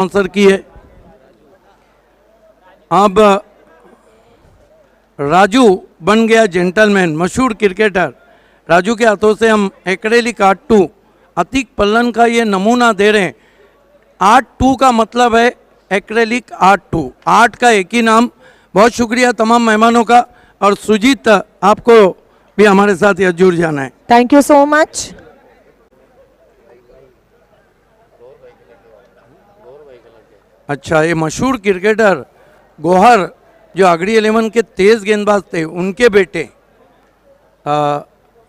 Sponsor की है। अब राजू बन गया जेंटलमैन, मशहूर क्रिकेटर राजू के हाथों से हम एक्रेलिक आर्ट 2 अतीक पल्लन का ये नमूना दे रहे हैं। आर्ट 2 का मतलब है एक्रेलिक आर्ट 2, आर्ट का एक ही नाम। बहुत शुक्रिया तमाम मेहमानों का, और सुजीत आपको भी हमारे साथ यह जुड़ जाना है। Thank you so much. अच्छा, ये मशहूर क्रिकेटर गोहर जो आगरी 11 के तेज गेंदबाज थे, उनके बेटे,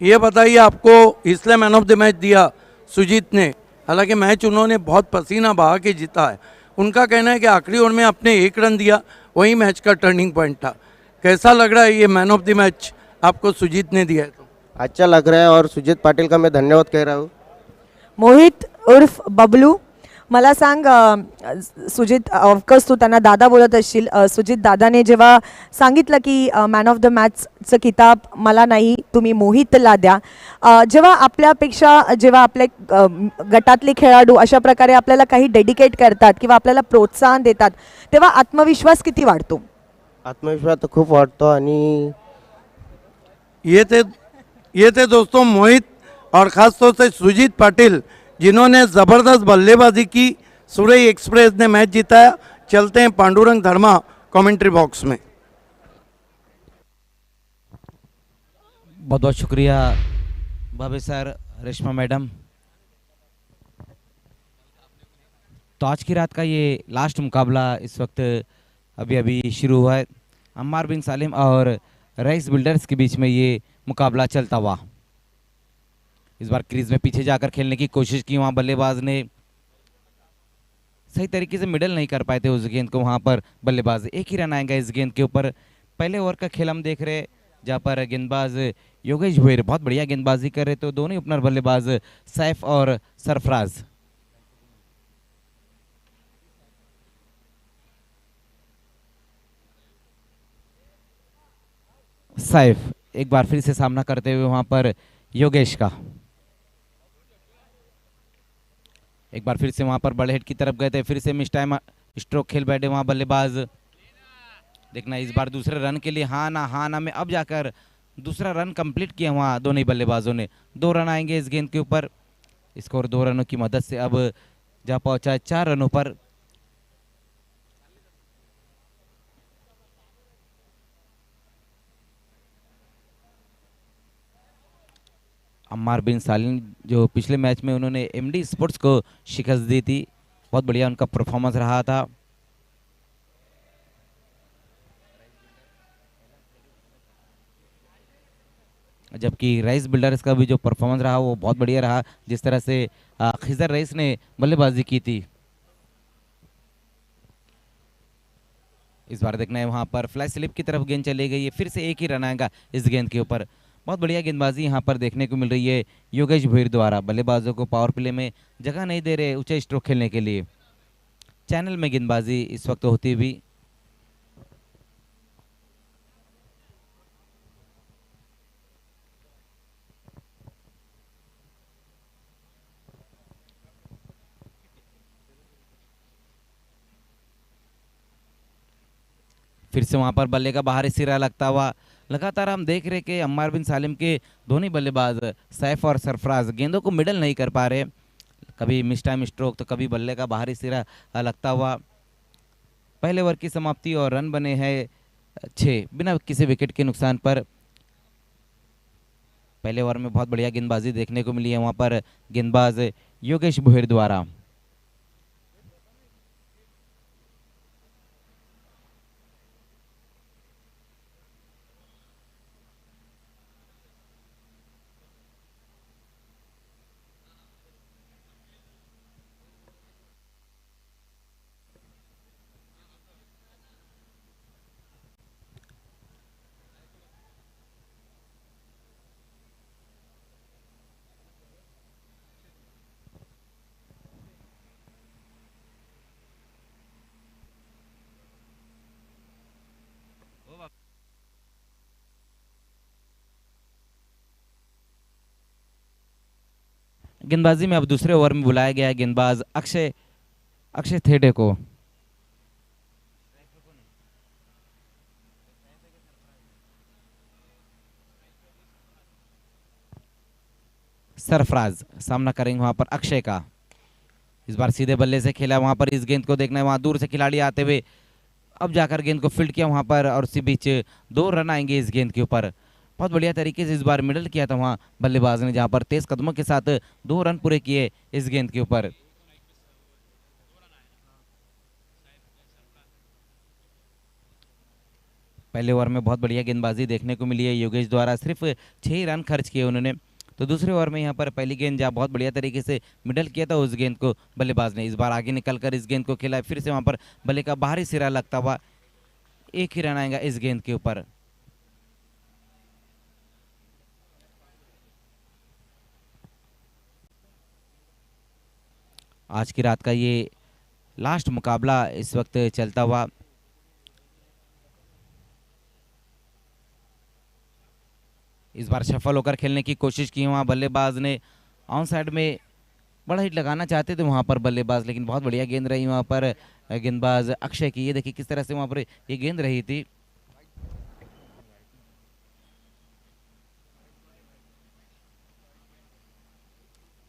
ये बताइए, आपको इसलिए मैन ऑफ द मैच दिया सुजीत ने। हालांकि मैच उन्होंने बहुत पसीना बहा के जीता है। उनका कहना है कि आखिरी ओवर में आपने 1 रन दिया, वही मैच का टर्निंग पॉइंट था। कैसा लग रहा है ये मैन ऑफ द मैच आपको सुजीत ने दिया है? तो अच्छा लग रहा है और सुजीत पाटिल का मैं धन्यवाद कह रहा हूँ। मोहित उर्फ बबलू, मला सांग, सुजित, ऑफकोर्स तू त्यांना दादा बोलत असशील, सुजित दादाने जेव्हा सांगितलं की मॅन ऑफ द मॅचचं किताब मला नाही, तुम्ही मोहितला द्या, जेव्हा आपल्यापेक्षा, जेव्हा आपले गटातले खेळाडू अशा प्रकारे आपल्याला काही डेडिकेट करतात किंवा आपल्याला प्रोत्साहन देतात, तेव्हा आत्मविश्वास किती वाढतो? आत्मविश्वास तो खूप वाटतो। आणि ये थे दोस्तों मोहित और ख़ास तौर से सुजीत पाटिल, जिन्होंने ज़बरदस्त बल्लेबाजी की। सुरई एक्सप्रेस ने मैच जिताया। चलते हैं पांडुरंग धर्मा कमेंट्री बॉक्स में। बहुत बहुत शुक्रिया भाभी सर, रेशमा मैडम। तो आज की रात का ये लास्ट मुकाबला इस वक्त अभी अभी शुरू हुआ है। अम्मार बिन सालिम और रईस बिल्डर्स के बीच में ये मुकाबला चलता हुआ। इस बार क्रीज में पीछे जाकर खेलने की कोशिश की, वहाँ बल्लेबाज ने सही तरीके से मिडल नहीं कर पाए थे उस गेंद को। वहाँ पर बल्लेबाज, एक ही रन आएगा इस गेंद के ऊपर। पहले ओवर का खेल हम देख रहे, जहाँ पर गेंदबाज योगेश भोईर बहुत बढ़िया गेंदबाजी कर रहे, तो दोनों ओपनर बल्लेबाज सैफ और सरफराज। सैफ एक बार फिर से सामना करते हुए वहां पर योगेश का, एक बार फिर से वहां पर बड़े हेड की तरफ गए थे, फिर से मिस टाइम स्ट्रोक खेल बैठे वहां बल्लेबाज। देखना इस बार दूसरे रन के लिए हाँ ना में अब जाकर दूसरा रन कंप्लीट किया वहां दोनों ही बल्लेबाजों ने। 2 रन आएंगे इस गेंद के ऊपर। स्कोर 2 रनों की मदद से अब जा पहुंचा है 4 रनों पर। अम्मार बिन सालिम जो पिछले मैच में उन्होंने एमडी स्पोर्ट्स को शिकस्त दी थी, बहुत बढ़िया उनका परफॉर्मेंस रहा था। जबकि रईस बिल्डर्स का भी जो परफॉर्मेंस रहा वो बहुत बढ़िया रहा, जिस तरह से खिजर रईस ने बल्लेबाजी की थी। इस बार देखना है वहां पर फ्लैश स्लिप की तरफ गेंद चली गई है, फिर से एक ही रन आएगा इस गेंद के ऊपर। बहुत बढ़िया गेंदबाजी यहाँ पर देखने को मिल रही है योगेश भोईर द्वारा। बल्लेबाजों को पावर प्ले में जगह नहीं दे रहे ऊंचे स्ट्रोक खेलने के लिए। चैनल में गेंदबाजी इस वक्त होती हुई। फिर से वहां पर बल्ले का बाहरी सिरा लगता हुआ। लगातार हम देख रहे कि अम्मार बिन सालिम के दोनों बल्लेबाज सैफ और सरफराज गेंदों को मिडल नहीं कर पा रहे, कभी मिस टाइम स्ट्रोक तो कभी बल्ले का बाहरी सिरा लगता हुआ। पहले ओवर की समाप्ति और रन बने हैं 6 बिना किसी विकेट के नुकसान पर। पहले ओवर में बहुत बढ़िया गेंदबाजी देखने को मिली है वहां पर गेंदबाज योगेश भोईर द्वारा। गेंदबाजी में अब दूसरे ओवर में बुलाया गया है गेंदबाज अक्षय अक्षय थेडे को। सरफराज सामना करेंगे वहां पर अक्षय का। इस बार सीधे बल्ले से खेला, वहां पर इस गेंद को देखना है, वहां दूर से खिलाड़ी आते हुए अब जाकर गेंद को फील्ड किया वहां पर, और उसी बीच 2 रन आएंगे इस गेंद के ऊपर। बहुत बढ़िया तरीके से इस बार मिडल किया था वहां बल्लेबाज ने, जहां पर तेज कदमों के साथ 2 रन पूरे किए इस गेंद के ऊपर। पहले ओवर में बहुत बढ़िया गेंदबाजी देखने को मिली है योगेश द्वारा, सिर्फ 6 रन खर्च किए उन्होंने। तो दूसरे ओवर में यहाँ पर पहली गेंद जहाँ बहुत बढ़िया तरीके से मिडल किया था उस गेंद को बल्लेबाज ने इस बार आगे निकलकर इस गेंद को खेला, फिर से वहां पर बल्ले का बाहरी सिरा लगता हुआ 1 ही रन आएगा इस गेंद के ऊपर। आज की रात का ये लास्ट मुकाबला इस वक्त चलता हुआ। इस बार सफल होकर खेलने की कोशिश की वहां बल्लेबाज ने, ऑन साइड में बड़ा हिट लगाना चाहते थे वहां पर बल्लेबाज, लेकिन बहुत बढ़िया गेंद रही वहां पर गेंदबाज अक्षय की। ये देखिए किस तरह से वहां पर ये गेंद रही थी।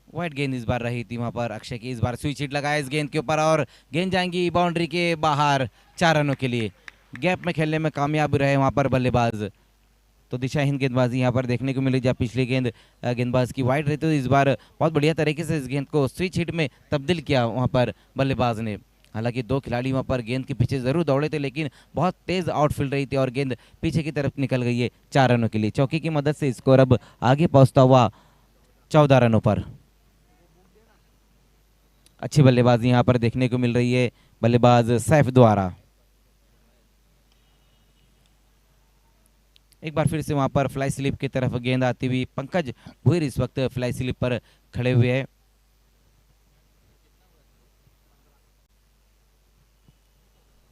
वाइट गेंद इस बार रही थी वहां पर अक्षय की। इस बार स्विच हिट लगाया इस गेंद के ऊपर और गेंद जाएंगी बाउंड्री के बाहर 4 रनों के लिए। गैप में खेलने में कामयाब रहे वहां पर बल्लेबाज। तो दिशाहीन गेंदबाजी यहाँ पर देखने को मिली, जब पिछली गेंद गेंदबाज की वाइड रही, तो इस बार बहुत बढ़िया तरीके से इस गेंद को स्विच हिट में तब्दील किया वहां पर बल्लेबाज ने। हालांकि 2 खिलाड़ी वहां पर गेंद के पीछे जरूर दौड़े थे, लेकिन बहुत तेज आउटफील्ड रही थी और गेंद पीछे की तरफ निकल गई है 4 रनों के लिए। चौकी की मदद से स्कोर अब आगे पहुंचता हुआ 14 रनों पर। अच्छी बल्लेबाजी यहाँ पर देखने को मिल रही है बल्लेबाज सैफ द्वारा। एक बार फिर से वहां पर फ्लाई स्लिप की तरफ गेंद आती हुई, पंकज भुईर इस वक्त फ्लाई स्लिप पर खड़े हुए हैं।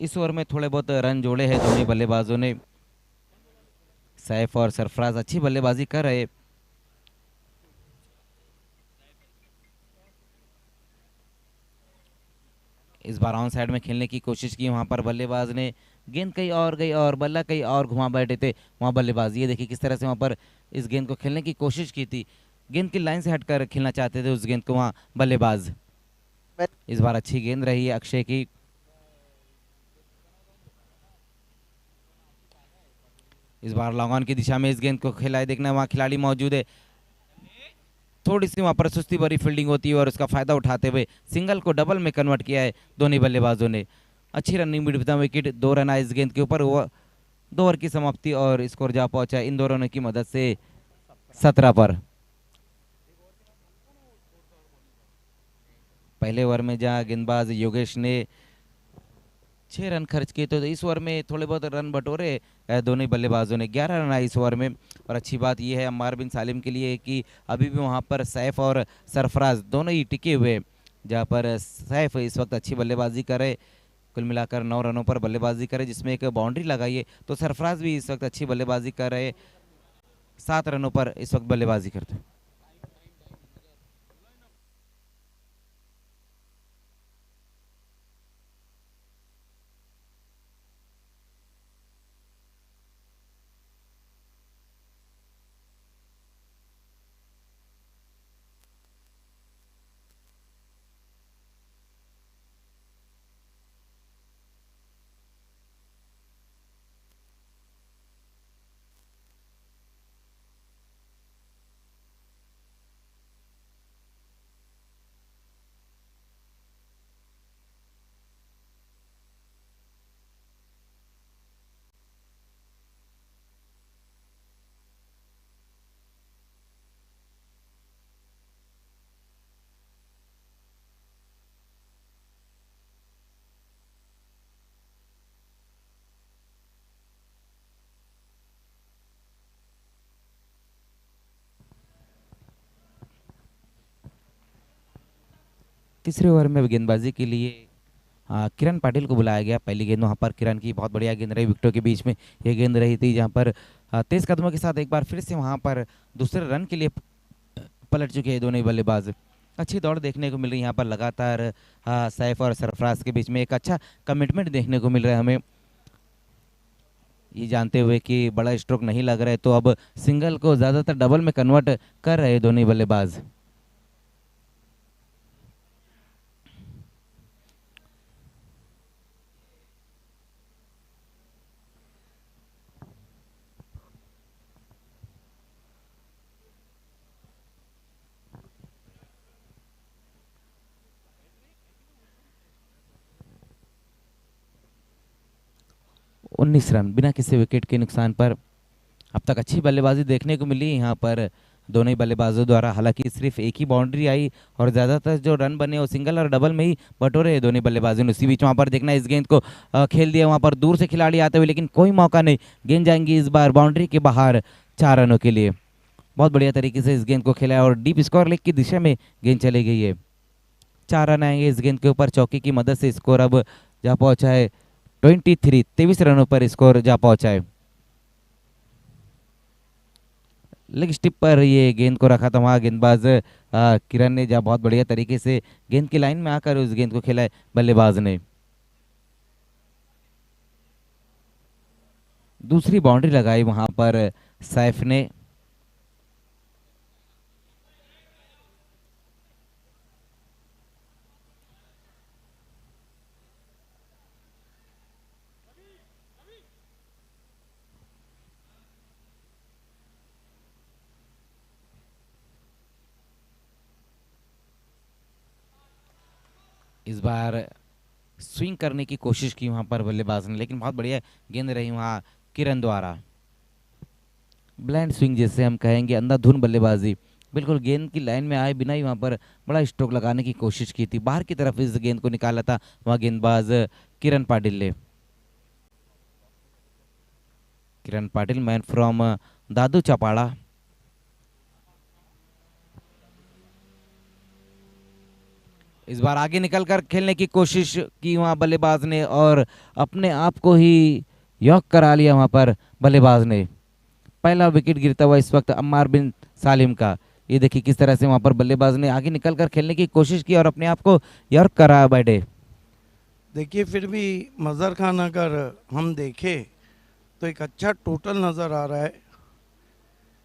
इस ओवर में थोड़े बहुत रन जोड़े हैं दोनों बल्लेबाजों ने। सैफ और सरफराज अच्छी बल्लेबाजी कर रहे। इस बार ऑन साइड में खेलने की कोशिश की वहां पर बल्लेबाज ने, गेंद कहीं और गई और बल्ला कहीं और घुमा बैठे थे वहां बल्लेबाज। ये देखिए किस तरह से वहां पर इस गेंद को खेलने की कोशिश की थी, गेंद की लाइन से हटकर खेलना चाहते थे उस गेंद को वहां बल्लेबाज। इस बार अच्छी गेंद रही है अक्षय की। इस बार लॉन्ग ऑन की दिशा में इस गेंद को खेला है, देखना वहां खिलाड़ी मौजूद है। थोड़ी सी वहां पर सुस्ती भरी फील्डिंग होती है और उसका फायदा उठाते हुए सिंगल को डबल में कन्वर्ट किया है दोनों बल्लेबाजों ने। अच्छी रनिंग मिड विकेट, 2 रन आए इस गेंद के ऊपर। 2 ओवर की समाप्ति और स्कोर जा पहुंचा इन 2 रनों की मदद से 17 पर। पहले ओवर में जहां गेंदबाज योगेश ने 6 रन खर्च किए, तो इस ओवर में थोड़े बहुत रन बटोरे दोनों बल्लेबाजों ने। 11 रन आए इस ओवर में। और अच्छी बात यह है अम्मार बिन सालिम के लिए कि अभी भी वहां पर सैफ और सरफराज दोनों ही टिके हुए, जहां पर सैफ इस वक्त अच्छी बल्लेबाजी करे, कुल मिलाकर 9 रनों पर बल्लेबाजी करे जिसमें एक बाउंड्री लगाई है। तो सरफराज भी इस वक्त अच्छी बल्लेबाजी कर रहे, 7 रनों पर इस वक्त बल्लेबाजी करते। तीसरे ओवर में गेंदबाजी के लिए किरण पाटिल को बुलाया गया। पहली गेंद वहां पर किरण की बहुत बढ़िया गेंद रही, विकेटों के बीच में यह गेंद रही थी, जहां पर तेज कदमों के साथ एक बार फिर से वहां पर दूसरे रन के लिए पलट चुके हैं दोनों बल्लेबाज। अच्छी दौड़ देखने को मिल रही है यहाँ पर लगातार। सैफ और सरफराज के बीच में एक अच्छा कमिटमेंट देखने को मिल रहा है हमें, ये जानते हुए कि बड़ा स्ट्रोक नहीं लग रहा है तो अब सिंगल को ज़्यादातर डबल में कन्वर्ट कर रहे हैं दोनों बल्लेबाज। 19 रन बिना किसी विकेट के नुकसान पर। अब तक अच्छी बल्लेबाजी देखने को मिली यहाँ पर दोनों ही बल्लेबाजों द्वारा, हालांकि सिर्फ एक ही बाउंड्री आई और ज़्यादातर जो रन बने वो सिंगल और डबल में ही बटोरे हैं दोनों बल्लेबाजों ने। उसी बीच वहाँ पर देखना इस गेंद को खेल दिया वहाँ पर दूर से खिलाड़ी आते हुए, लेकिन कोई मौका नहीं, गेंद जाएंगी इस बार बाउंड्री के बाहर 4 रनों के लिए। बहुत बढ़िया तरीके से इस गेंद को खेला है और डीप स्कोर लेग की दिशा में गेंद चली गई है। 4 रन आएंगे इस गेंद के ऊपर, चौकी की मदद से स्कोर अब जा पहुंचा है 23 रनों पर स्कोर जा पहुंचा है। लेग स्टिप पर ये गेंद को रखा था वहाँ गेंदबाज किरण ने, जहाँ बहुत बढ़िया तरीके से गेंद की लाइन में आकर उस गेंद को खेला है बल्लेबाज ने। दूसरी बाउंड्री लगाई वहां पर सैफ ने। इस बार स्विंग करने की कोशिश की वहां पर बल्लेबाज ने, लेकिन बहुत बढ़िया गेंद रही वहां किरण द्वारा। ब्लाइंड स्विंग जैसे हम कहेंगे, अंधाधुन बल्लेबाजी, बिल्कुल गेंद की लाइन में आए बिना ही वहां पर बड़ा स्ट्रोक लगाने की कोशिश की थी। बाहर की तरफ इस गेंद को निकाला था वहां गेंदबाज किरण पाटिल ने। किरण पाटिल मैन फ्रॉम दादू चपाड़ा। इस बार आगे निकलकर खेलने की कोशिश की वहां बल्लेबाज ने और अपने आप को ही यॉक करा लिया वहां पर बल्लेबाज ने। पहला विकेट गिरता हुआ इस वक्त अम्मार बिन सालिम का। ये देखिए किस तरह से वहां पर बल्लेबाज ने आगे निकलकर खेलने की कोशिश की और अपने आप को यॉक करा बैठे। देखिए फिर भी मज़र खान अगर हम देखें तो एक अच्छा टोटल नज़र आ रहा है।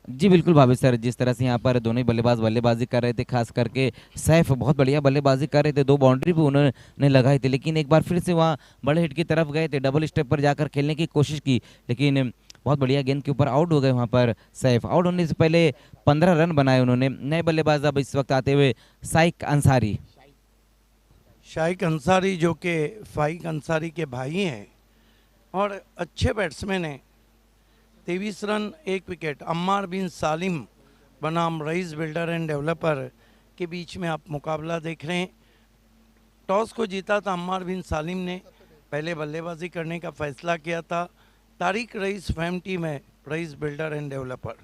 जी बिल्कुल भाभी सर, जिस तरह से यहाँ पर दोनों ही बल्लेबाज बल्लेबाजी कर रहे थे, खास करके सैफ बहुत बढ़िया बल्लेबाजी कर रहे थे, 2 बाउंड्री भी उन्होंने लगाई थी, लेकिन एक बार फिर से वहाँ बड़े हिट की तरफ गए थे, डबल स्टेप पर जाकर खेलने की कोशिश की, लेकिन बहुत बढ़िया गेंद के ऊपर आउट हो गए वहाँ पर सैफ। आउट होने से पहले 15 रन बनाए उन्होंने। नए बल्लेबाज अब इस वक्त आते हुए शाइक अंसारी। शाइक अंसारी जो कि फाइक अंसारी के भाई हैं और अच्छे बैट्समैन हैं। 23 रन 1 विकेट। अम्मार बिन सालिम बनाम रईस बिल्डर एंड डेवलपर के बीच में आप मुकाबला देख रहे हैं। टॉस को जीता था अम्मार बिन सालिम ने, पहले बल्लेबाजी करने का फैसला किया था। तारिक रईस फैम टीम है रईस बिल्डर एंड डेवलपर।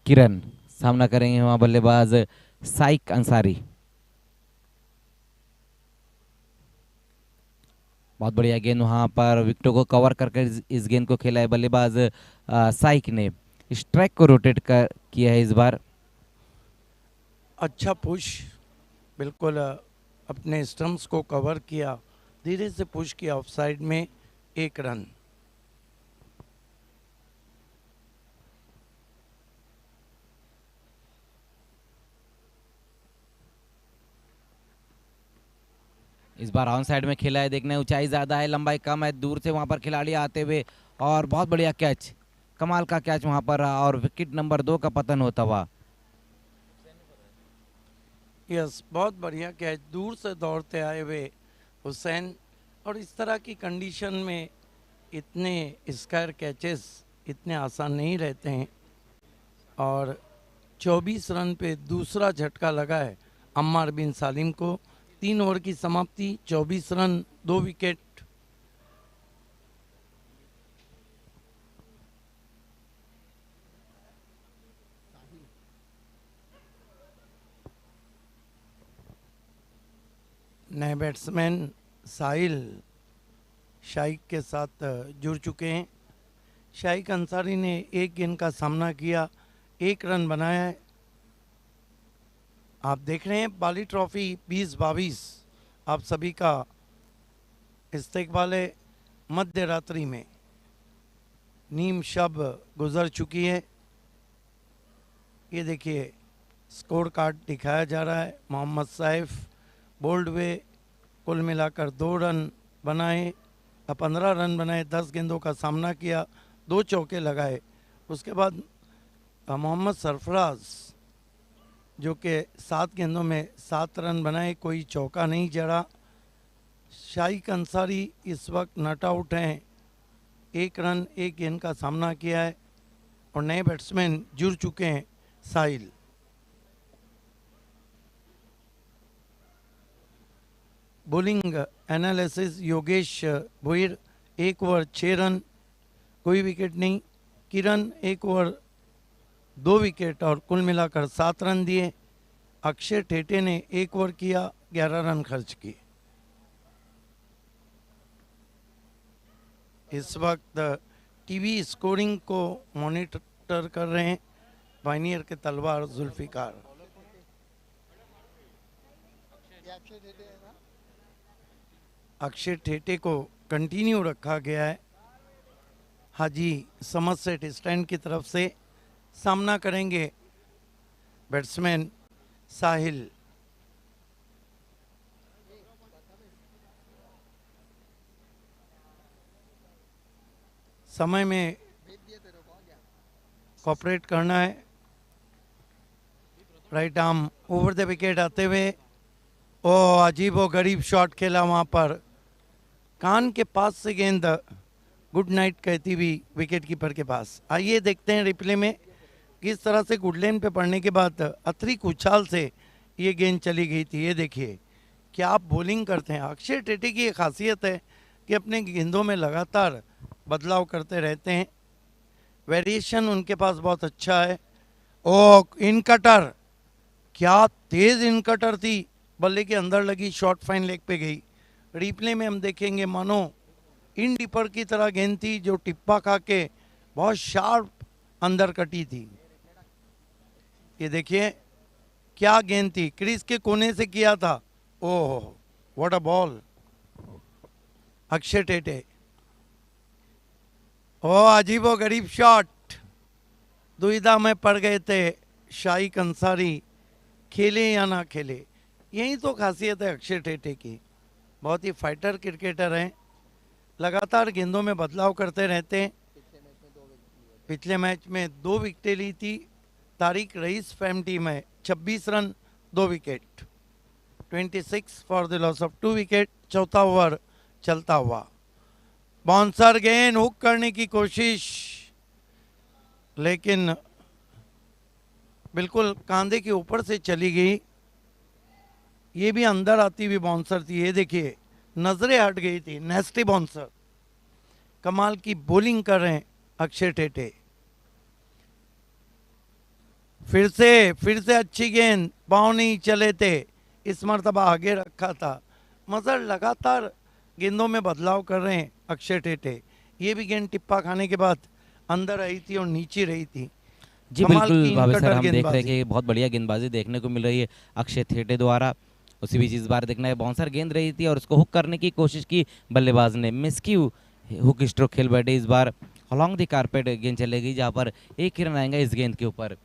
किरण सामना करेंगे वहां बल्लेबाज शाइक अंसारी। बहुत बढ़िया गेंद वहां पर विकेटों को कवर करके इस गेंद को खेला है बल्लेबाज शाइक ने। स्ट्राइक को रोटेट कर किया है इस बार। अच्छा पुश, बिल्कुल अपने स्टम्प्स को कवर किया, धीरे से पुश किया ऑफ साइड में, 1 रन। इस बार ऑन साइड में खेला है, देखना है ऊंचाई ज़्यादा है, लंबाई कम है, दूर से वहां पर खिलाड़ी आते हुए और बहुत बढ़िया कैच, कमाल का कैच वहां पर रहा और विकेट नंबर 2 का पतन होता हुआ। यस, बहुत बढ़िया कैच, दूर से दौड़ते आए हुए हुसैन। और इस तरह की कंडीशन में इतने स्क्वायर कैचेस इतने आसान नहीं रहते हैं। और 24 रन पे दूसरा झटका लगा है अम्मार बिन सालिम को। 3 ओवर की समाप्ति, 24 रन 2 विकेट। नए बैट्समैन साहिल शाइक के साथ जुड़ चुके हैं। शाइक अंसारी ने एक गेंद का सामना किया, 1 रन बनाया है। आप देख रहे हैं बाली ट्रॉफी 2022 आप सभी का इस्तेकबाल है। मध्य रात्रि में नीम शब गुजर चुकी है। ये देखिए स्कोर कार्ड दिखाया जा रहा है। मोहम्मद सैफ बोल्ड वे कुल मिलाकर 2 रन बनाए, 15 रन बनाए, 10 गेंदों का सामना किया, 2 चौके लगाए। उसके बाद मोहम्मद सरफराज जो कि 7 गेंदों में 7 रन बनाए, कोई चौका नहीं जड़ा। शाइक अंसारी इस वक्त नॉट आउट हैं, 1 रन 1 गेंद का सामना किया है। और नए बैट्समैन जुड़ चुके हैं Sahil. Bowling analysis Yogesh Bhoir, 1 over 6 run, कोई विकेट नहीं। किरण 1 ओवर 2 विकेट और कुल मिलाकर 7 रन दिए। अक्षय ठेटे ने 1 ओवर किया, 11 रन खर्च किए। इस वक्त टीवी स्कोरिंग को मॉनिटर कर रहे हैं वाइनियर के तलवार जुल्फिकार। अक्षय ठेटे को कंटिन्यू रखा गया है। हाजी समरसेट स्टैंड की तरफ से सामना करेंगे बैट्समैन साहिल। समय में कॉपरेट करना है। Right arm over the wicket आते हुए, ओ अजीबो गरीब शॉट खेला वहाँ पर, कान के पास से गेंद गुड नाइट कहती हुई विकेट कीपर के पास। आइए देखते हैं रिप्ले में किस तरह से गुडलेन पे पड़ने के बाद अतिरिक्त उछाल से ये गेंद चली गई थी। ये देखिए क्या आप बॉलिंग करते हैं। अक्षय टेटे की ये खासियत है कि अपने गेंदों में लगातार बदलाव करते रहते हैं। वेरिएशन उनके पास बहुत अच्छा है। ओ इन कटर, क्या तेज इन कटर थी, बल्ले के अंदर लगी, शॉर्ट फाइन लेग पे गई। रिप्ले में हम देखेंगे मानो इन डिपर की तरह गेंद थी जो टिप्पा खा के बहुत शार्प अंदर कटी थी। ये देखिए क्या गेंद थी, क्रीज के कोने से किया था। Oh what a ball. Akshay Tete, oh अजीबो गरीब शॉट। दुविधा में पड़ गए थे शाइक अंसारी, खेले या ना खेले। यही तो खासियत है अक्षय टेटे की। बहुत ही फाइटर क्रिकेटर हैं, लगातार गेंदों में बदलाव करते रहते हैं। पिछले मैच में 2 विकेटें ली थी। तारिक रईस फैम टीम है, 26 run 2 wicket, 26 for the loss of 2 wicket. चौथा ओवर चलता हुआ, बाउंसर गेंद हुक करने की कोशिश, लेकिन बिल्कुल कांधे के ऊपर से चली गई। ये भी अंदर आती हुई बाउंसर थी। ये देखिए नजरें हट गई थी। नेस्टी बाउंसर। कमाल की बॉलिंग कर रहे हैं अक्षय टेटे। फिर से अच्छी गेंद, पांव नहीं चले थे, इस मर्तबा आगे रखा था। मगर लगातार गेंदों में बदलाव कर रहे हैं अक्षय टेटे। ये भी गेंद टिप्पा खाने के बाद अंदर आई थी और नीचे रही थी। जी कमाल बिल्कुल की भावे सर, इनकटर हम देख रहे हैं गेंदबाजी। कि बहुत बढ़िया गेंदबाजी देखने को मिल रही है अक्षय ठेटे द्वारा। उसी बीच इस बार देखना है बाउंसर गेंद रही थी और उसको हुक करने की कोशिश की बल्लेबाज ने, मिसक्यू हुक स्ट्रोक खेल बैठे। इस बार अलॉन्ग द कारपेट गेंद चलेगी जहां पर 1 रन आएगा इस गेंद के ऊपर।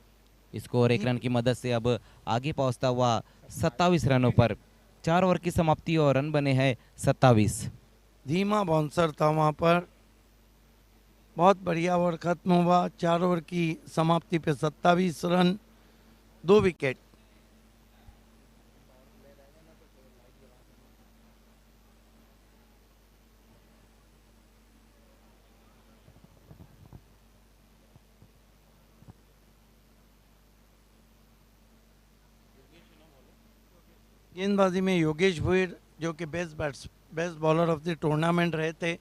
स्कोर 1 रन की मदद से अब आगे पहुंचता हुआ 27 रनों पर। 4 ओवर की समाप्ति और रन बने हैं 27। धीमा बाउंसर था वहाँ पर। बहुत बढ़िया ओवर खत्म हुआ। 4 ओवर की समाप्ति पे 27 रन 2 विकेट। गेंदबाजी में योगेश भोईर जो कि best bowler of the tournament रहे थे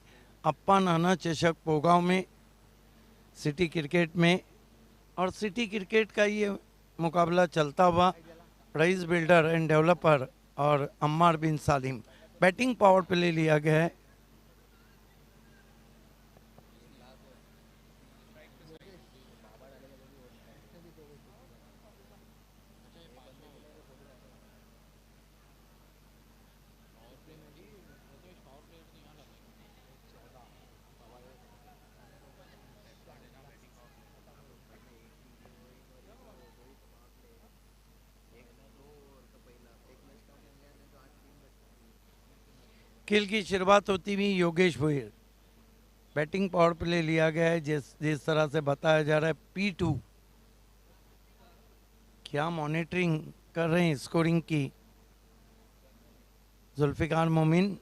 अप्पा नाना चषक पोगांव में, सिटी क्रिकेट में। और सिटी क्रिकेट का ये मुकाबला चलता हुआ रईस बिल्डर एंड डेवलपर और अम्मार बिन सालिम। बैटिंग पावर प्ले लिया गया है। खेल की शुरुआत होती हुई Yogesh Bhoir. Batting power play लिया गया है, जिस जिस तरह से बताया जा रहा है P2। क्या मॉनिटरिंग कर रहे हैं स्कोरिंग की जुल्फिकार मोमिन।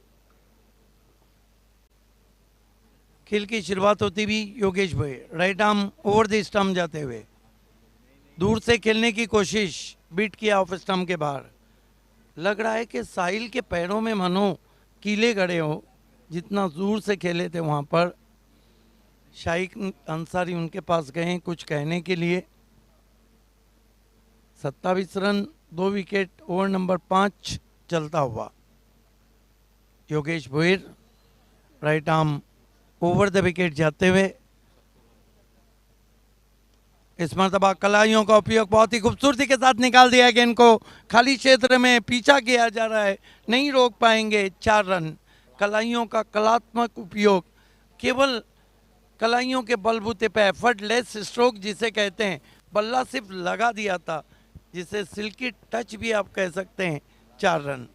खेल की शुरुआत होती हुई Yogesh Bhoir, right arm over the stump जाते हुए दूर से खेलने की कोशिश, बीट किया ऑफ स्टंप के बाहर। लग रहा है कि साहिल के पैरों में मानो कीले गड़े हो, जितना दूर से खेले थे वहाँ पर। शाइक अंसारी उनके पास गए हैं कुछ कहने के लिए। 27 रन, 2 विकेट, ओवर नंबर 5 चलता हुआ। Yogesh Bhoir right arm over the wicket जाते हुए। इस मरतबा कलाइयों का उपयोग बहुत ही खूबसूरती के साथ निकाल दिया गेंद को खाली क्षेत्र में, पीछा किया जा रहा है, नहीं रोक पाएंगे। 4 रन। कलाइयों का कलात्मक उपयोग, केवल कलाइयों के बलबूते पे एफर्टलेस स्ट्रोक जिसे कहते हैं, बल्ला सिर्फ लगा दिया था, जिसे सिल्की टच भी आप कह सकते हैं। 4 रन।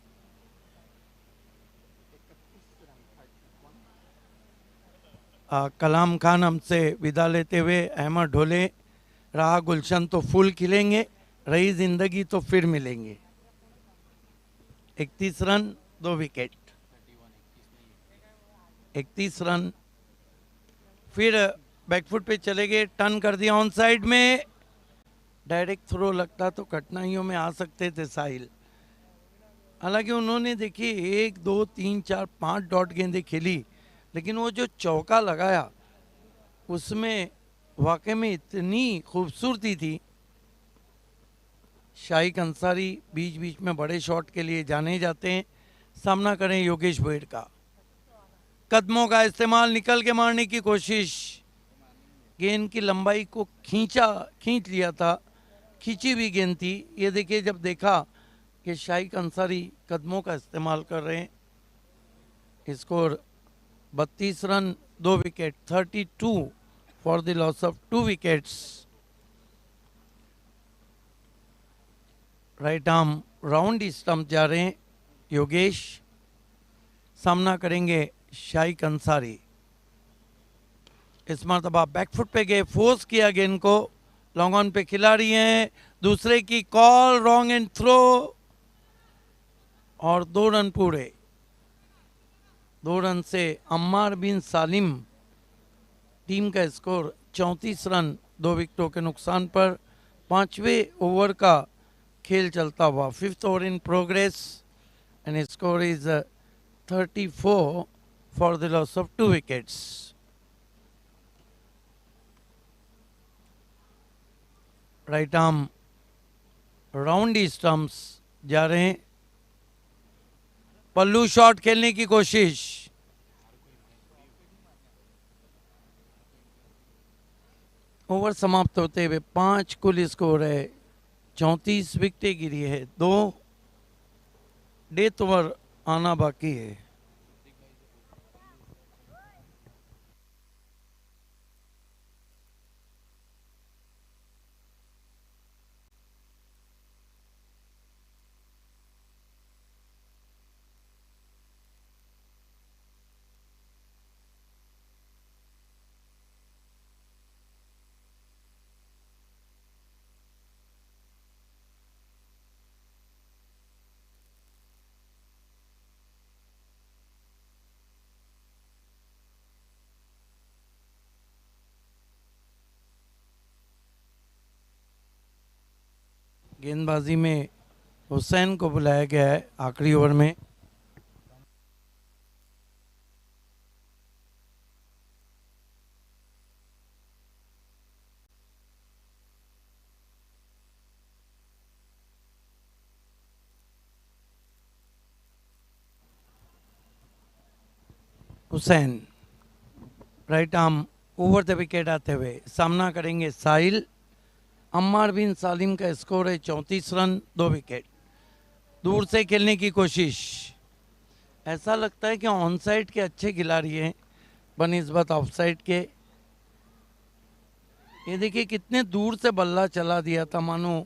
कलाम खान हमसे विदा लेते हुए, अहमद ढोले, रहा गुलशन तो फूल खिलेंगे, रही जिंदगी तो फिर मिलेंगे। 31 रन, 2 विकेट। 31 रन। फिर बैकफुट पे चले गए, टर्न कर दिया ऑन साइड में। डायरेक्ट थ्रो लगता तो कठिनाइयों में आ सकते थे साहिल। हालांकि उन्होंने देखिए 1 2 3 4 5 डॉट गेंदें खेली, लेकिन वो जो चौका लगाया उसमें वाकई में इतनी खूबसूरती थी। शाइक अंसारी बीच बीच में बड़े शॉट के लिए जाने जाते हैं। सामना करें योगेश भोईर का। कदमों का इस्तेमाल, निकल के मारने की कोशिश, गेंद की लंबाई को खींच लिया था, खींची हुई गेंद थी। ये देखिए, जब देखा कि शाइक अंसारी कदमों का इस्तेमाल कर रहे हैं। Score 32 run, 2 wicket, 32 for the loss of 2 wickets. Right arm round stump जा रहे हैं योगेश। सामना करेंगे शाइक अंसारी। इस मरतबा बैकफुट पे गए, फोर्स किया गेंद को, लॉन्ग ऑन पे खिलाड़ी हैं, दूसरे की कॉल, रॉन्ग एंड थ्रो, और 2 रन पूरे। 2 रन से अम्मार बिन सालिम। टीम का स्कोर 34 रन, 2 विकेटों के नुकसान पर। 5वें ओवर का खेल चलता हुआ, 5th over in progress, and score is 34 for the loss of 2 wickets. Right arm round stumps जा रहे हैं। पल्लू शॉट खेलने की कोशिश, ओवर समाप्त होते हुए 5 कुल स्कोर है। 34 विकेटें गिरी है, 2 डेथ ओवर आना बाकी है। गेंदबाजी में हुसैन को बुलाया गया है आखिरी ओवर में। Hussain right arm over the wicket आते हुए सामना करेंगे साहिल। अम्मार बिन सालिम का स्कोर है 34 रन 2 विकेट। दूर से खेलने की कोशिश, ऐसा लगता है कि ऑन साइड के अच्छे खिलाड़ी हैं बनिस्बत ऑफ साइड के। ये देखिए कितने दूर से बल्ला चला दिया था, मानो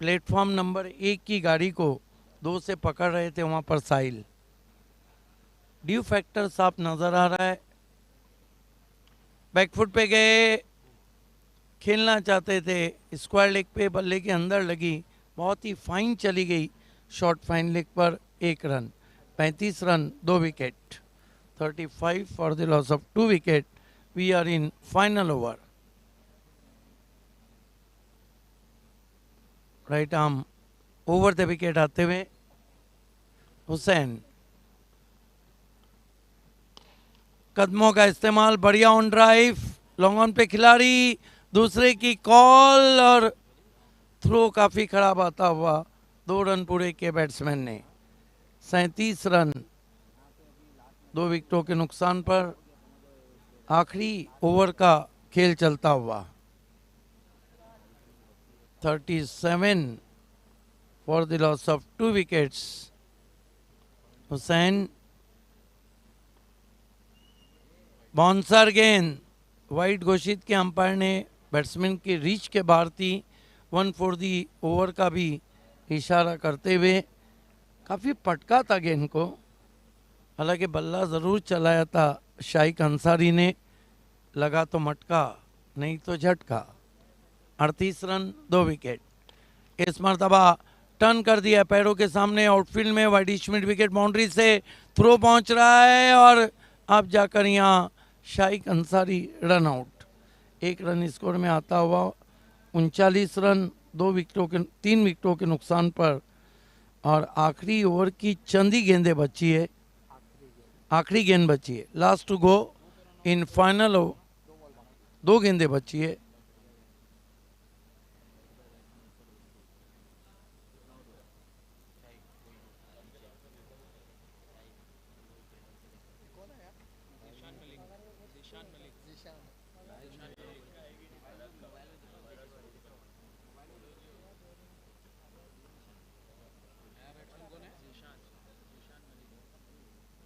प्लेटफॉर्म नंबर 1 की गाड़ी को 2 से पकड़ रहे थे वहां पर साहिल। ड्यू फैक्टर साफ नजर आ रहा है। बैकफुट पे गए, खेलना चाहते थे स्क्वायर लेग पे, बल्ले के अंदर लगी, बहुत ही फाइन चली गई शॉर्ट फाइन लेग पर 1 run. 35 run 2 wicket. 35 for the loss of 2 wicket. We are in final over. Right arm over the wicket आते हुए हुसैन, कदमों का इस्तेमाल, बढ़िया ऑन ड्राइव, लॉन्ग ऑन पे खिलाड़ी, दूसरे की कॉल और थ्रो काफी खराब आता हुआ। 2 रन पूरे के बैट्समैन ने। 37 रन 2 विकेटों के नुकसान पर आखिरी ओवर का खेल चलता हुआ। 37 for the loss of 2 wickets. Hussain, bouncer गेंद वाइड घोषित के अंपायर ने, बैट्समैन की रीच के बाहर थी। 1 फॉर दी ओवर का भी इशारा करते हुए काफ़ी पटका था गेंद को, हालांकि बल्ला ज़रूर चलाया था शाइक अंसारी ने, लगा तो मटका नहीं तो झटका। 38 रन 2 विकेट। इस मरतबा टर्न कर दिया पैरों के सामने आउटफील्ड में, वाइड मिड विकेट बाउंड्री से थ्रो पहुंच रहा है और अब जाकर यहाँ Shaikh Ansari run out. 1 run score में आता हुआ 39 रन 3 विकेटों के नुकसान पर। और आखिरी ओवर की चंदी गेंदें बची है, आखिरी गेंद बची है, last two go in final. 2 गेंदें बची है।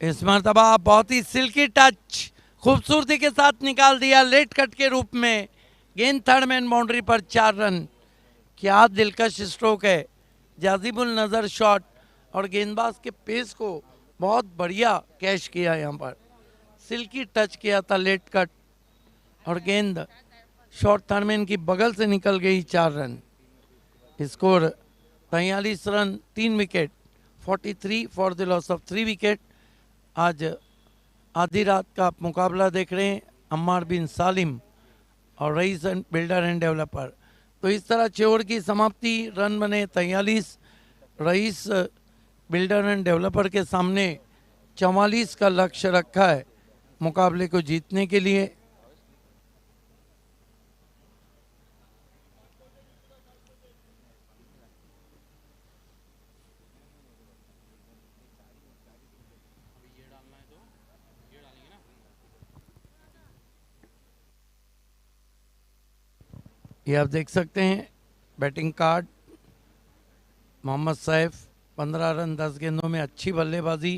इस मरतबा बहुत ही सिल्की टच खूबसूरती के साथ निकाल दिया लेट कट के रूप में। गेंद थर्ड मैन बाउंड्री पर 4 रन। क्या दिलकश स्ट्रोक है, जाजिबुल नज़र शॉट और गेंदबाज के पेस को बहुत बढ़िया कैच किया। यहाँ पर सिल्की टच किया था लेट कट और गेंद शॉर्ट थर्ड मैन की बगल से निकल गई। 4 run. Score 43 run 3 wicket. 43 for the loss of 3 wicket. आज आधी रात का आप मुकाबला देख रहे हैं, अम्मार बिन सालिम और rice and builder end developer. तो इस तरह 6 ओवर की समाप्ति, रन बने 43। रईस बिल्डर एंड डेवलपर के सामने 44 का लक्ष्य रखा है मुकाबले को जीतने के लिए। ये आप देख सकते हैं batting card. Mohammad Saif 15 run 10 गेंदों में अच्छी बल्लेबाजी।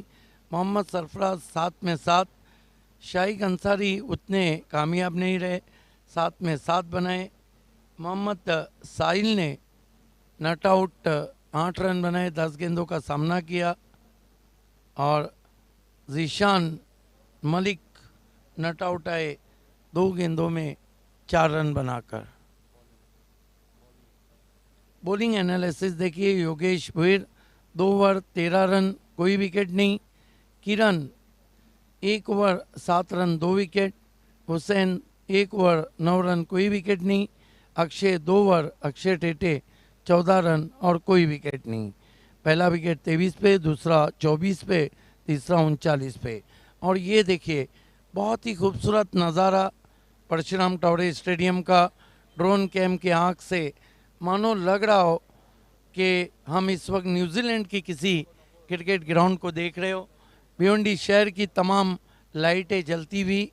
मोहम्मद सरफराज 7 में 7। शाइक अंसारी उतने कामयाब नहीं रहे, 7 में 7 बनाए। मोहम्मद साहिल ने नट आउट 8 रन बनाए, 10 गेंदों का सामना किया। और जीशान मलिक नट आउट आए 2 गेंदों में 4 रन बनाकर। बॉलिंग एनालिसिस देखिए, योगेश भुईर 2 ओवर 13 रन, कोई विकेट नहीं। Kiran 1 over 7 run 2 wicket. Hussain 1 over 9 run, कोई विकेट नहीं। अक्षय 2 ओवर, अक्षय टेटे 14 रन और कोई विकेट नहीं। पहला विकेट 23 पे, दूसरा 24 पे, तीसरा 39 पे। और ये देखिए बहुत ही खूबसूरत नज़ारा परशुराम टॉवरे स्टेडियम का ड्रोन कैम के आँख से, मानो लग रहा हो कि हम इस वक्त न्यूजीलैंड की किसी क्रिकेट ग्राउंड को देख रहे हो। भिवंडी शहर की तमाम लाइटें जलती हुई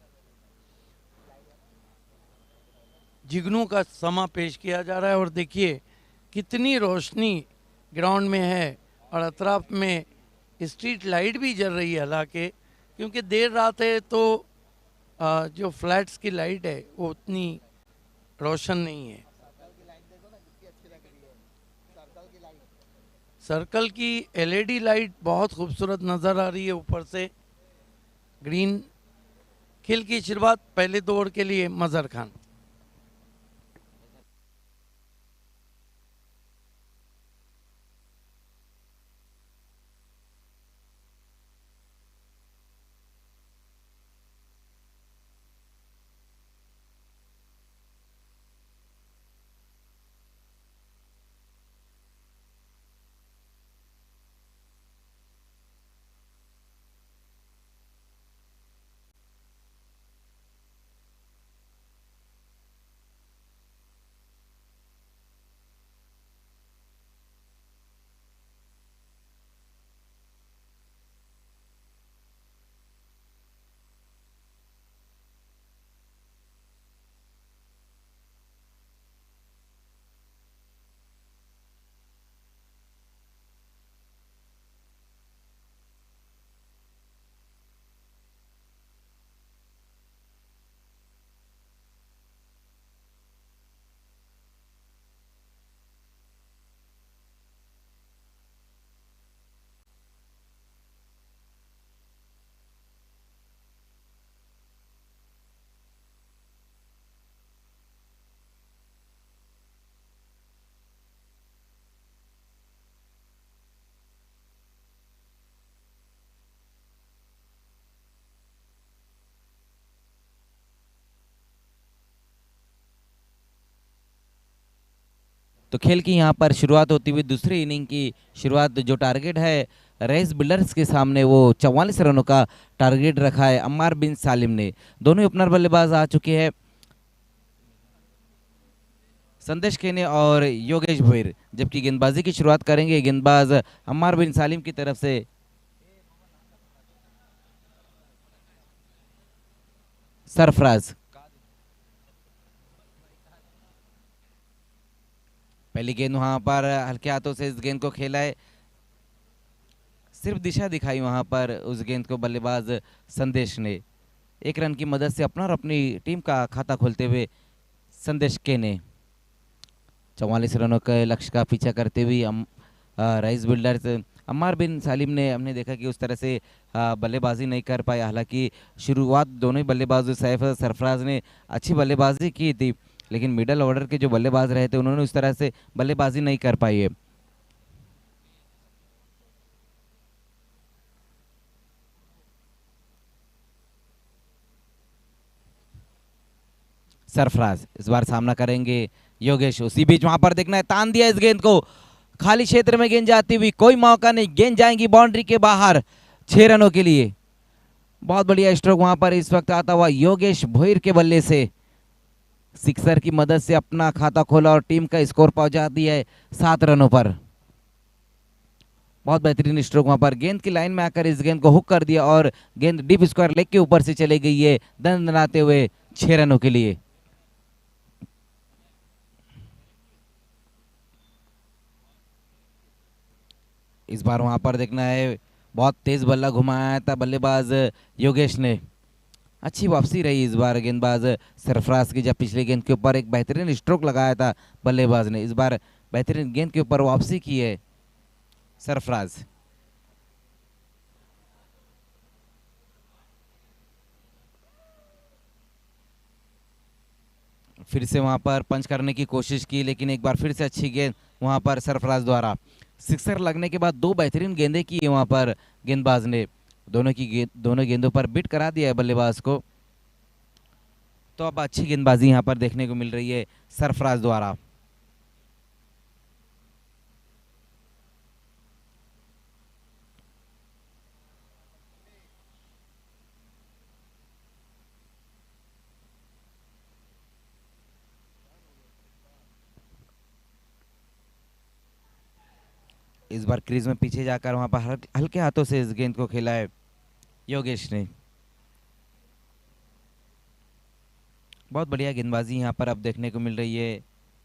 जिगनू का समा पेश किया जा रहा है। और देखिए कितनी रोशनी ग्राउंड में है और अतराफ में स्ट्रीट लाइट भी जल रही है। हालांकि क्योंकि देर रात है तो जो फ्लैट्स की लाइट है वो उतनी रोशन नहीं है। सर्कल की एलईडी लाइट बहुत खूबसूरत नज़र आ रही है ऊपर से। ग्रीन खेल की शुरुआत पहले 2 ओवर के लिए मजहर खान। तो खेल की यहाँ पर शुरुआत होती हुई दूसरी इनिंग की शुरुआत, जो टारगेट है रेस बिल्डर्स के सामने वो 44 रनों का टारगेट रखा है अम्मार बिन सालिम ने। दोनों ओपनर बल्लेबाज आ चुके हैं, संदेश केने और योगेश भोईर, जबकि गेंदबाजी की शुरुआत करेंगे गेंदबाज अम्मार बिन सालिम की तरफ से सरफराज। पहली गेंद वहां पर हल्के हाथों से इस गेंद को खेला है, सिर्फ दिशा दिखाई वहां पर उस गेंद को बल्लेबाज संदेश ने। 1 रन की मदद से अपना और अपनी टीम का खाता खोलते हुए संदेश के ने 44 रनों के लक्ष्य का पीछा करते हुए राइस बिल्डर्स अम्मार बिन सालिम ने, हमने देखा कि उस तरह से बल्लेबाजी नहीं कर पाया। हालांकि शुरुआत दोनों ही बल्लेबाज सैफ और सरफराज ने अच्छी बल्लेबाजी की थी, लेकिन मिडल ऑर्डर के जो बल्लेबाज रहे थे उन्होंने उस तरह से बल्लेबाजी नहीं कर पाई है। सरफराज इस बार सामना करेंगे योगेश। उसी बीच वहां पर देखना है, तान दिया इस गेंद को, खाली क्षेत्र में गेंद जाती हुई, कोई मौका नहीं, गेंद जाएंगी बाउंड्री के बाहर 6 रनों के लिए। बहुत बढ़िया स्ट्रोक वहां पर इस वक्त आता हुआ योगेश भोईर के बल्ले से, सिक्सर की मदद से अपना खाता खोला और टीम का स्कोर पहुंचा दिया है 7 रनों पर। बहुत बेहतरीन स्ट्रोक वहां पर, गेंद की लाइन में आकर इस गेंद को हुक कर दिया और गेंद डीप स्क्वायर लेग के ऊपर से चली गई है दंदनाते हुए 6 रनों के लिए। इस बार वहां पर देखना है, बहुत तेज बल्ला घुमाया था बल्लेबाज योगेश ने, अच्छी वापसी रही इस बार गेंदबाज सरफराज की। जब पिछले गेंद के ऊपर एक बेहतरीन स्ट्रोक लगाया था बल्लेबाज ने, इस बार बेहतरीन गेंद के ऊपर वापसी की है सरफराज। फिर से वहां पर पंच करने की कोशिश की, लेकिन एक बार फिर से अच्छी गेंद वहां पर सरफराज द्वारा। सिक्सर लगने के बाद 2 बेहतरीन गेंदें की है वहां पर गेंदबाज ने, दोनों गेंदों पर बिट करा दिया है बल्लेबाज को। तो अब अच्छी गेंदबाजी यहां पर देखने को मिल रही है सरफराज द्वारा। इस बार क्रीज में पीछे जाकर वहां पर हल्के हाथों से इस गेंद को खेला है योगेश ने। बहुत बढ़िया गेंदबाजी यहाँ पर अब देखने को मिल रही है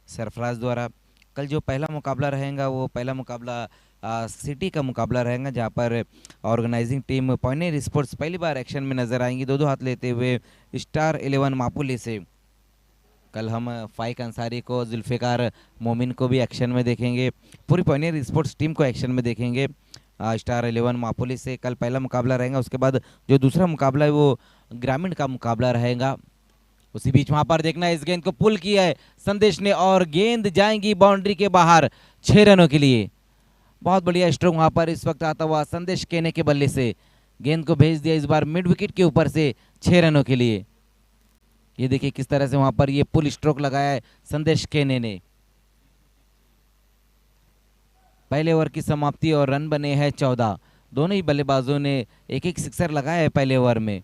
सरफराज द्वारा। कल जो पहला मुकाबला रहेगा वो पहला मुकाबला सिटी का मुकाबला रहेगा, जहाँ पर ऑर्गेनाइजिंग टीम पॉइनियर स्पोर्ट्स पहली बार एक्शन में नजर आएंगी, दो दो हाथ लेते हुए स्टार 11 मापुली से। कल हम फाइक अंसारी को, जुल्फ़िकार मोमिन को भी एक्शन में देखेंगे, पूरी पॉइनियर स्पोर्ट्स टीम को एक्शन में देखेंगे। स्टार 11 मापुली से कल पहला मुकाबला रहेगा। उसके बाद जो दूसरा मुकाबला है वो ग्रामीण का मुकाबला रहेगा। उसी बीच वहां पर देखना है, इस गेंद को पुल किया है संदेश ने और गेंद जाएंगी बाउंड्री के बाहर 6 रनों के लिए। बहुत बढ़िया स्ट्रोक वहां पर इस वक्त आता हुआ संदेश केने के बल्ले से गेंद को भेज दिया, इस बार मिड विकेट के ऊपर से 6 रनों के लिए। ये देखिए किस तरह से वहां पर ये पुल स्ट्रोक लगाया है संदेश केने ने। पहले ओवर की समाप्ति और रन बने हैं 14। दोनों ही बल्लेबाजों ने एक एक सिक्सर लगाया है पहले ओवर में।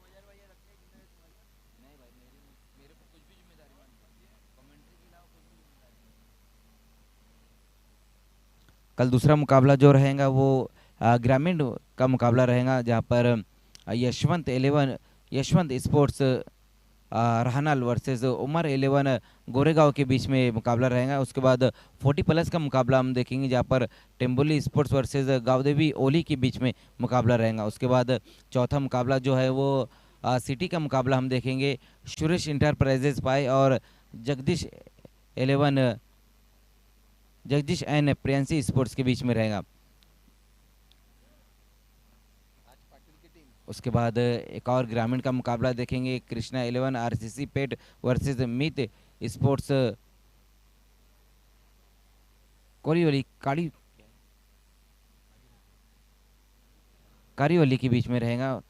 कल दूसरा मुकाबला जो रहेगा वो ग्रामीण का मुकाबला रहेगा, जहां पर यशवंत स्पोर्ट्स रहनाल वर्सेस उमर 11 गोरेगांव के बीच में मुकाबला रहेगा। उसके बाद 40+ का मुकाबला हम देखेंगे, जहां पर टेम्बोली स्पोर्ट्स वर्सेस गावदेवी ओली के बीच में मुकाबला रहेगा। उसके बाद चौथा मुकाबला जो है वो सिटी का मुकाबला हम देखेंगे, सुरेश इंटरप्राइजेज पाई और जगदीश 11 जगदीश एंड प्रियंसी स्पोर्ट्स के बीच में रहेगा। उसके बाद एक और ग्रामीण का मुकाबला देखेंगे, कृष्णा 11 आरसीसी पेट वर्सेस मित स्पोर्ट्स कोरियोली कारियोली के बीच में रहेगा।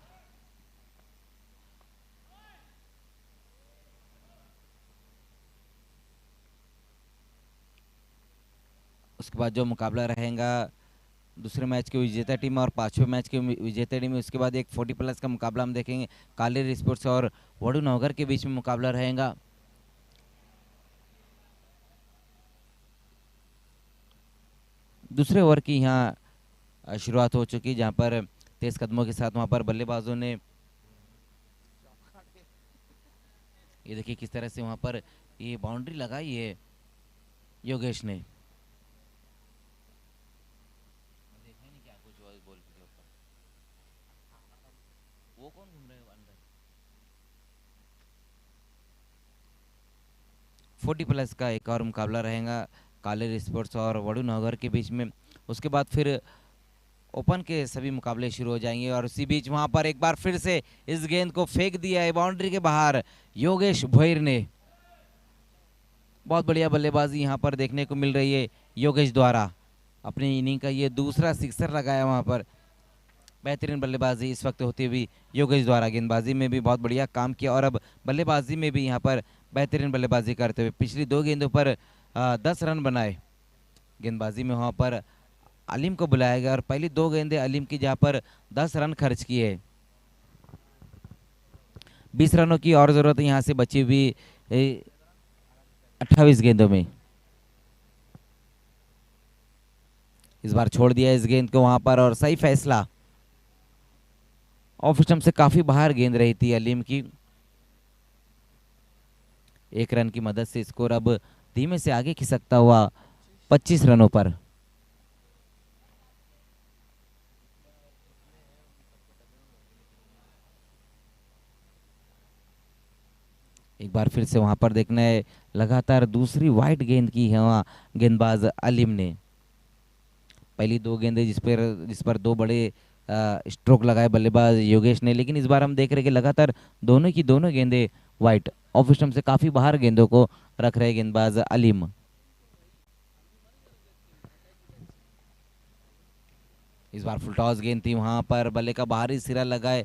उसके बाद जो मुकाबला रहेगा दूसरे मैच के विजेता टीम और पांचवें मैच के विजेता टीम, उसके बाद एक 40+ का मुकाबला हम देखेंगे, कालेर स्पोर्ट्स और वडू नवगर के बीच में मुकाबला रहेगा। दूसरे ओवर की यहाँ शुरुआत हो चुकी, जहां पर तेज कदमों के साथ वहां पर बल्लेबाजों ने, ये देखिए किस तरह से वहां पर ये बाउंड्री लगाई है योगेश ने। वो कौन घूम रहे हैं अंदर? 40+ का एक और मुकाबला रहेगा कालेर स्पोर्ट्स और वडू नवगर के बीच में। उसके बाद फिर ओपन के सभी मुकाबले शुरू हो जाएंगे और उसी बीच वहां पर एक बार फिर से इस गेंद को फेंक दिया है बाउंड्री के बाहर योगेश भोईर ने। बहुत बढ़िया बल्लेबाजी यहां पर देखने को मिल रही है योगेश द्वारा। अपनी इनिंग का ये दूसरा सिक्सर लगाया वहां पर। बेहतरीन बल्लेबाजी इस वक्त होती हुई योगेश द्वारा। गेंदबाजी में भी बहुत बढ़िया काम किया और अब बल्लेबाजी में भी यहाँ पर बेहतरीन बल्लेबाजी करते हुए पिछली 2 गेंदों पर 10 रन बनाए। गेंदबाजी में वहाँ पर अलीम को बुलाया गया और पहली 2 गेंदें अलीम की, जहाँ पर 10 रन खर्च किए। 20 रनों की और ज़रूरत यहाँ से बची हुई 28 गेंदों में। इस बार छोड़ दिया इस गेंद को वहाँ पर और सही फैसला। ऑफ स्टंप से काफी बाहर गेंद रही थी अलीम की। 1 रन की मदद से स्कोर अब धीमे से आगे खिसकता हुआ 25 रनों पर। एक बार फिर से वहां पर देखना है, लगातार दूसरी वाइट गेंद की है वहां गेंदबाज अलीम ने। पहली 2 गेंदें जिस पर 2 बड़े स्ट्रोक लगाए बल्लेबाज योगेश ने, लेकिन इस बार हम देख रहे कि लगातार दोनों की दोनों गेंदें वाइट। ऑफ स्टंप से काफी बाहर गेंदों को रख रहे गेंदबाज अलीम। इस बार फुल टॉस गेंद थी, वहां पर बल्ले का बाहरी सिरा लगाए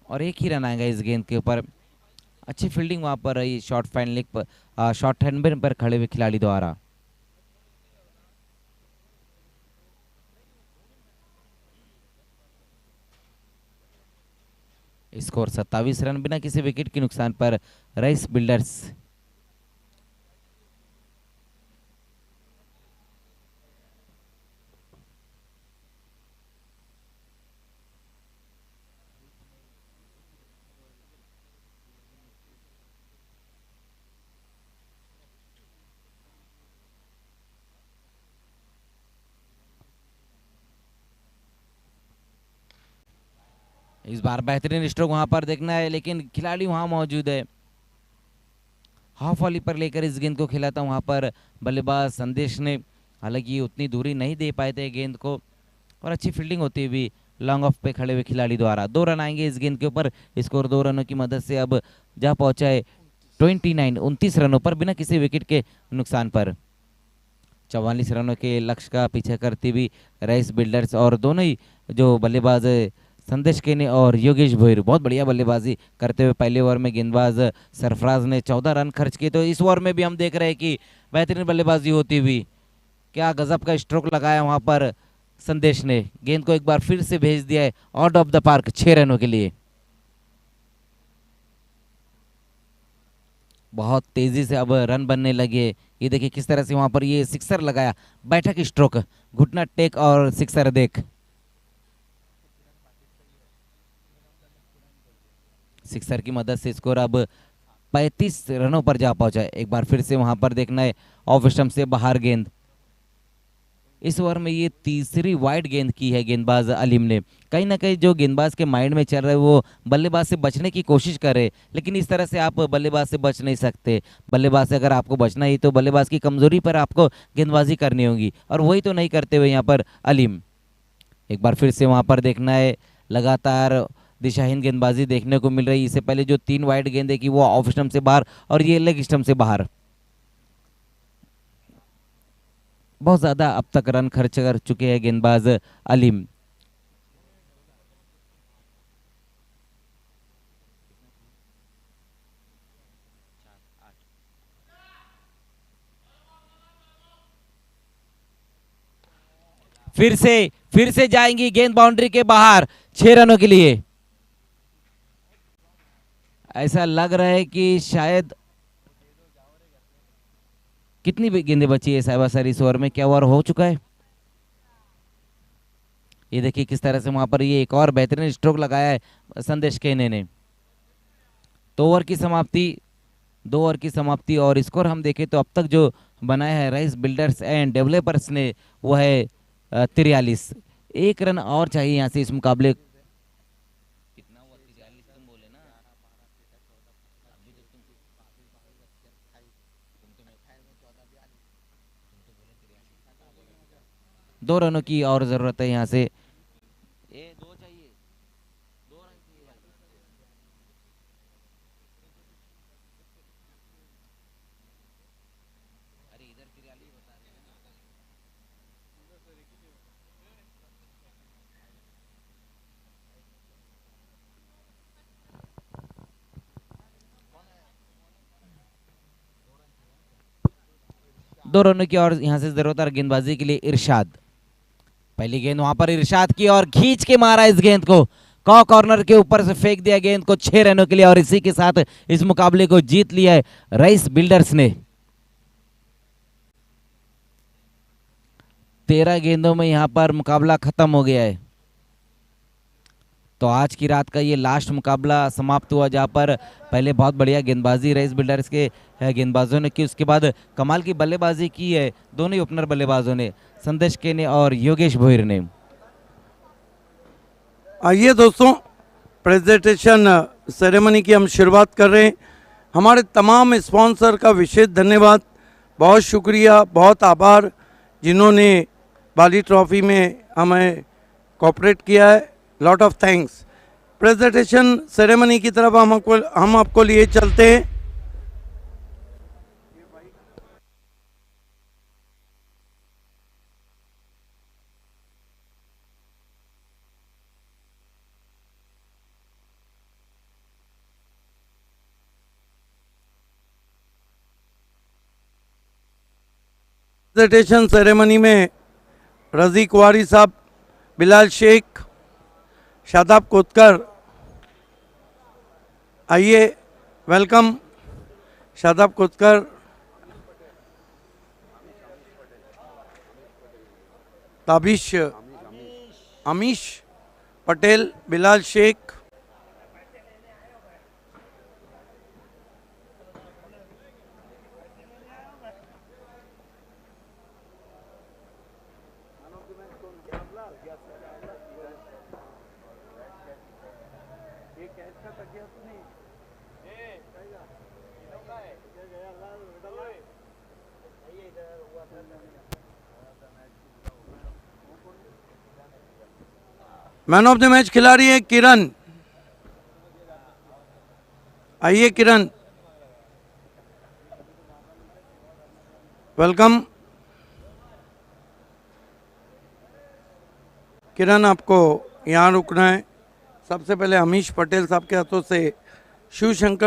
और 1 ही रन आएगा इस गेंद के ऊपर। अच्छी फील्डिंग वहां पर रही शॉर्ट हैंड पर खड़े हुए खिलाड़ी द्वारा। स्कोर 27 रन बिना किसी विकेट के नुकसान पर राइस बिल्डर्स। इस बार बेहतरीन स्ट्रोक वहां पर देखना है, लेकिन खिलाड़ी वहां मौजूद है। हाफ वॉली पर लेकर इस गेंद को खेला था वहां पर बल्लेबाज संदेश ने, हालांकि उतनी दूरी नहीं दे पाए थे गेंद को, और अच्छी फील्डिंग होती हुई लॉन्ग ऑफ पे खड़े हुए खिलाड़ी द्वारा। 2 रन आएंगे इस गेंद के ऊपर। स्कोर 2 रनों की मदद से अब जा पहुंचा है 29 रनों पर, बिना किसी विकेट के नुकसान पर। 44 रनों के लक्ष्य का पीछा करती हुई राइस बिल्डर्स और दोनों ही जो बल्लेबाज संदेश केने और योगेश भोईर बहुत बढ़िया बल्लेबाजी करते हुए पहले ओवर में गेंदबाज सरफराज ने 14 रन खर्च किए। तो इस ओवर में भी हम देख रहे हैं कि बेहतरीन बल्लेबाजी होती हुई, क्या गजब का स्ट्रोक लगाया वहां पर संदेश ने। गेंद को एक बार फिर से भेज दिया है आउट ऑफ द पार्क 6 रनों के लिए। बहुत तेजी से अब रन बनने लगे। ये देखिए किस तरह से वहां पर ये सिक्सर लगाया, बैठक स्ट्रोक, घुटना टेक और सिक्सर देख। सिक्सर की मदद से स्कोर अब 35 रनों पर जा पहुंचा है। एक बार फिर से वहां पर देखना है ऑफ स्टंप से बाहर गेंद। इस ओवर में ये तीसरी वाइड गेंद की है गेंदबाज अलीम ने। कहीं ना कहीं जो गेंदबाज के माइंड में चल रहा है वो बल्लेबाज से बचने की कोशिश करे, लेकिन इस तरह से आप बल्लेबाज से बच नहीं सकते। बल्लेबाज से अगर आपको बचना ही तो बल्लेबाज की कमजोरी पर आपको गेंदबाजी करनी होगी, और वही तो नहीं करते हुए यहाँ पर अलीम। एक बार फिर से वहां पर देखना है, लगातार दिशाहीन गेंदबाजी देखने को मिल रही है। इससे पहले जो 3 वाइड गेंद है कि वो ऑफ स्टंप से बाहर और ये लेग स्टंप से बाहर। बहुत ज्यादा अब तक रन खर्च कर चुके हैं गेंदबाज अलीम। फिर से जाएंगी गेंद बाउंड्री के बाहर 6 रनों के लिए। ऐसा लग रहा है कि शायद कितनी गेंदें बची है साहिबा सर इस ओवर में, क्या ओवर हो चुका है? ये देखिए किस तरह से वहां पर ये एक और बेहतरीन स्ट्रोक लगाया है संदेश केने ने। 2 ओवर की समाप्ति और स्कोर हम देखें तो अब तक जो बनाया है राइस बिल्डर्स एंड डेवलपर्स ने वो है 43। 1 रन और चाहिए यहाँ से इस मुकाबले। कितना हुआ? 43 तुम बोले ना। 2 रनों की और जरूरत है यहाँ से। ए 2 चाहिए, 2 रन चाहिए भाई। अरे इधर 43 बता रहे हैं। दो रनों की और यहाँ से जरूरत है गेंदबाजी के लिए। इरशाद, पहली गेंद वहां पर इरशाद की और खींच के मारा इस गेंद को, कॉर्नर के ऊपर से फेंक दिया गेंद को 6 रनों के लिए, और इसी के साथ इस मुकाबले को जीत लिया है राइस बिल्डर्स ने। 13 गेंदों में यहां पर मुकाबला खत्म हो गया है। तो आज की रात का ये लास्ट मुकाबला समाप्त हुआ, जहां पर पहले बहुत बढ़िया गेंदबाजी राइस बिल्डर्स के गेंदबाजों ने की, उसके बाद कमाल की बल्लेबाजी की है दोनों ही ओपनर बल्लेबाजों ने, संदेश केने और योगेश भोईर ने। आइए दोस्तों, प्रेजेंटेशन सेरेमनी की हम शुरुआत कर रहे हैं। हमारे तमाम स्पॉन्सर का विशेष धन्यवाद, बहुत शुक्रिया, बहुत आभार जिन्होंने बाली ट्रॉफी में हमें कोऑपरेट किया है। Lot of thanks. Presentation ceremony की तरफ हम आपको लिए चलते हैं। प्रेजेंटेशन सेरेमनी में रजी कुआरी साहब, बिलाल शेख, शादाब कोतकर, आइए welcome Shadab Kotkar, Tabish, Amish Patel, Bilal Shaikh, man of the match खिलाड़ी है किरण। आइए किरण, वेलकम। किरण, आपको यहाँ रुकना है। सबसे पहले अमीश पटेल साहब के हाथों से शिव शंकर